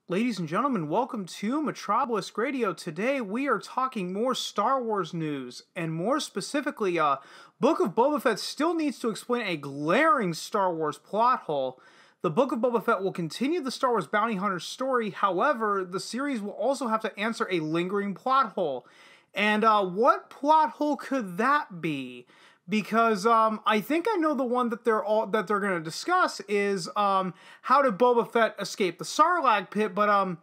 Ladies and gentlemen, welcome to Metropolis Radio. Today we are talking more Star Wars news, and more specifically, Book of Boba Fett still needs to explain a glaring Star Wars plot hole. The Book of Boba Fett will continue the Star Wars bounty hunter story, however, the series will also have to answer a lingering plot hole. And what plot hole could that be? Because I think I know the one that they're going to discuss is how did Boba Fett escape the Sarlacc Pit, but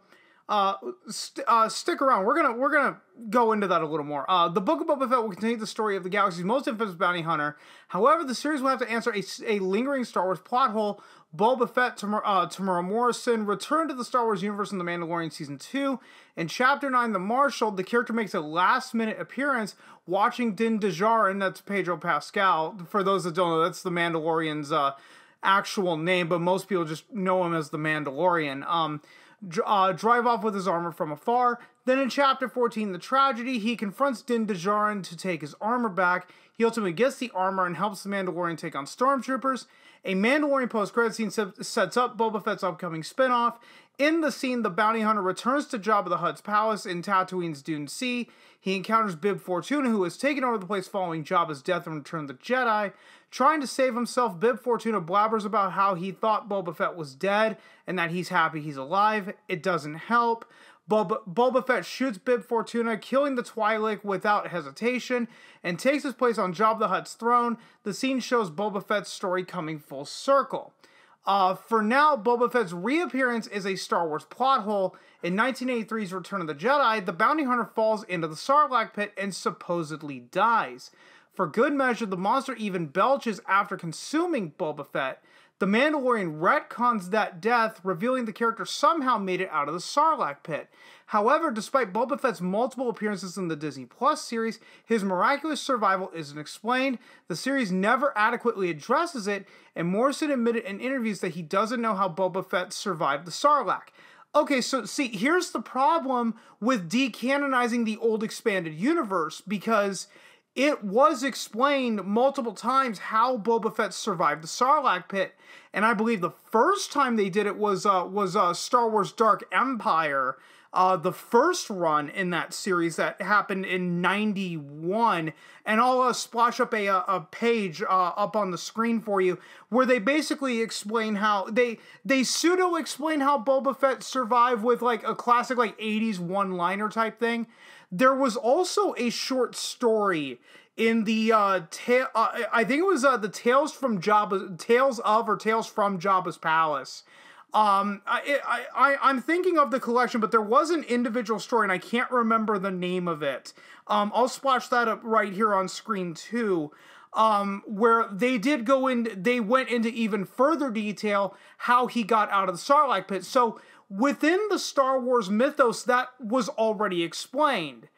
stick around. We're gonna go into that a little more. The Book of Boba Fett will continue the story of the galaxy's most infamous bounty hunter. However, the series will have to answer a lingering Star Wars plot hole. Boba Fett, Tamara Morrison, return to the Star Wars universe in The Mandalorian Season 2. In Chapter 9, The Marshal, the character makes a last-minute appearance watching Din Djarin, that's Pedro Pascal. For those that don't know, that's The Mandalorian's actual name, but most people just know him as The Mandalorian. Drive off with his armor from afar. Then in Chapter 14, The Tragedy, he confronts Din Djarin to take his armor back. He ultimately gets the armor and helps the Mandalorian take on stormtroopers. A Mandalorian post-credit scene sets up Boba Fett's upcoming spinoff. In the scene, the bounty hunter returns to Jabba the Hutt's palace in Tatooine's Dune Sea. He encounters Bib Fortuna, who has taken over the place following Jabba's death in Return of the Jedi. Trying to save himself, Bib Fortuna blabbers about how he thought Boba Fett was dead and that he's happy he's alive. It doesn't help. Boba Fett shoots Bib Fortuna, killing the Twi'lek without hesitation, and takes his place on Jabba the Hutt's throne. The scene shows Boba Fett's story coming full circle. For now, Boba Fett's reappearance is a Star Wars plot hole. In 1983's Return of the Jedi, the bounty hunter falls into the Sarlacc Pit and supposedly dies. For good measure, the monster even belches after consuming Boba Fett. The Mandalorian retcons that death, revealing the character somehow made it out of the Sarlacc Pit. However, despite Boba Fett's multiple appearances in the Disney Plus series, his miraculous survival isn't explained. The series never adequately addresses it, and Morrison admitted in interviews that he doesn't know how Boba Fett survived the Sarlacc. Okay, so see, here's the problem with decanonizing the old expanded universe, because it was explained multiple times how Boba Fett survived the Sarlacc Pit, and I believe the first time they did it was Star Wars Dark Empire, the first run in that series that happened in '91, and I'll splash up a page up on the screen for you where they basically explain how they pseudo explain how Boba Fett survived with like a classic like '80s one-liner type thing. There was also a short story in the I think it was the Tales of or Tales from Jabba's Palace. I'm thinking of the collection, but there was an individual story, and I can't remember the name of it. I'll splash that up right here on screen too. Where they went into even further detail how he got out of the Sarlacc Pit. So within the Star Wars mythos, that was already explained.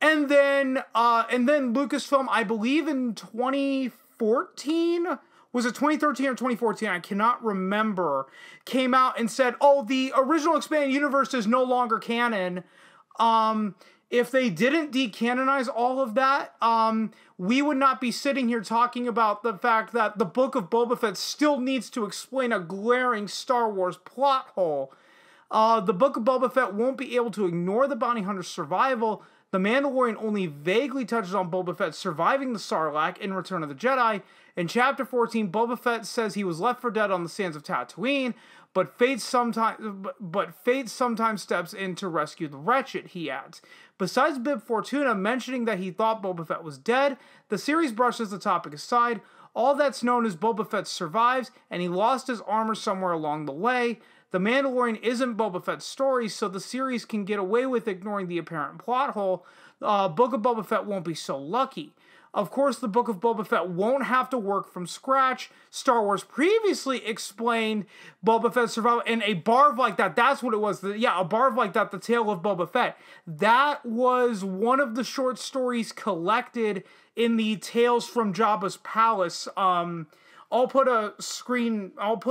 And then Lucasfilm, I believe in 2014, was it 2013 or 2014? I cannot remember, came out and said, oh, the original expanded universe is no longer canon. If they didn't decanonize all of that, we would not be sitting here talking about the fact that the Book of Boba Fett still needs to explain a glaring Star Wars plot hole. The Book of Boba Fett won't be able to ignore the bounty hunter's survival. The Mandalorian only vaguely touches on Boba Fett surviving the Sarlacc in Return of the Jedi. In Chapter 14, Boba Fett says he was left for dead on the sands of Tatooine, but fate sometimes steps in to rescue the wretched, he adds. Besides Bib Fortuna mentioning that he thought Boba Fett was dead, the series brushes the topic aside. All that's known is Boba Fett survives, and he lost his armor somewhere along the way. The Mandalorian isn't Boba Fett's story, so the series can get away with ignoring the apparent plot hole. Book of Boba Fett won't be so lucky. Of course, the Book of Boba Fett won't have to work from scratch. Star Wars previously explained Boba Fett's survival in a barv like that. That's what it was. A barv like that, The Tale of Boba Fett. That was one of the short stories collected in the Tales from Jabba's Palace. I'll put a screen, not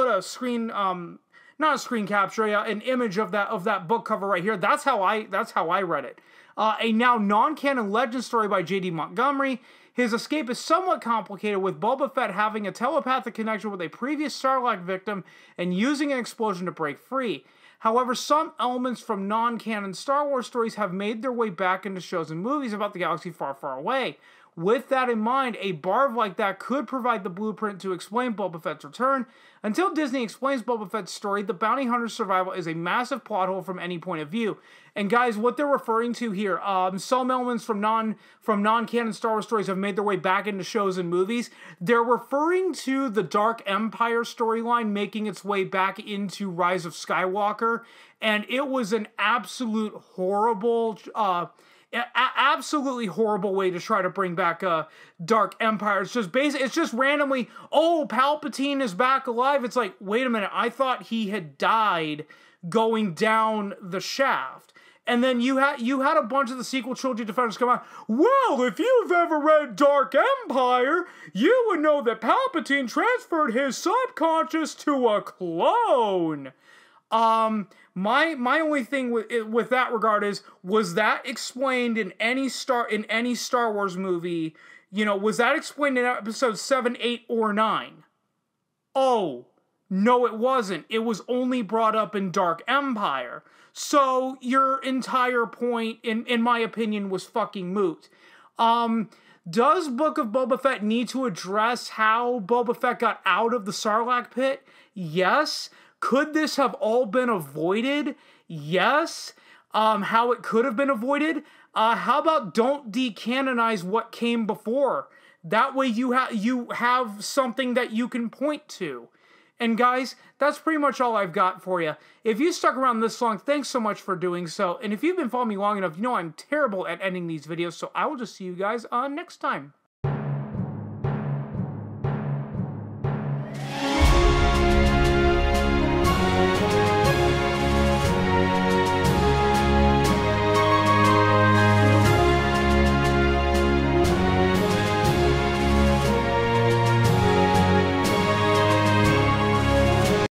a screen capture, an image of that book cover right here. That's how I read it. A now non-canon legend story by J.D. Montgomery. his escape is somewhat complicated, with Boba Fett having a telepathic connection with a previous Sarlacc victim and using an explosion to break free. However, some elements from non-canon Star Wars stories have made their way back into shows and movies about the galaxy far, far away. With that in mind, a barb like that could provide the blueprint to explain Boba Fett's return. Until Disney explains Boba Fett's story, the bounty hunter's survival is a massive plot hole from any point of view. And guys, what they're referring to here, some elements from non-canon Star Wars stories have made their way back into shows and movies. They're referring to the Dark Empire storyline making its way back into Rise of Skywalker, and it was an absolute horrible, absolutely horrible way to try to bring back Dark Empire. It's just randomly, oh, Palpatine is back alive. It's like, wait a minute, I thought he had died going down the shaft. And then you had a bunch of the sequel trilogy defenders come out, well, if you've ever read Dark Empire, you would know that Palpatine transferred his subconscious to a clone. My only thing with that regard is, was that explained in any Star Wars movie? You know, was that explained in episode 7, 8, or 9? Oh, no, it wasn't. It was only brought up in Dark Empire. So your entire point, in my opinion, was fucking moot. Does Book of Boba Fett need to address how Boba Fett got out of the Sarlacc Pit? Yes. Could this have all been avoided? Yes. How it could have been avoided? How about don't de-canonize what came before? That way you have something that you can point to. And guys, that's pretty much all I've got for you. If you stuck around this long, thanks so much for doing so. And if you've been following me long enough, you know I'm terrible at ending these videos, so I will just see you guys next time.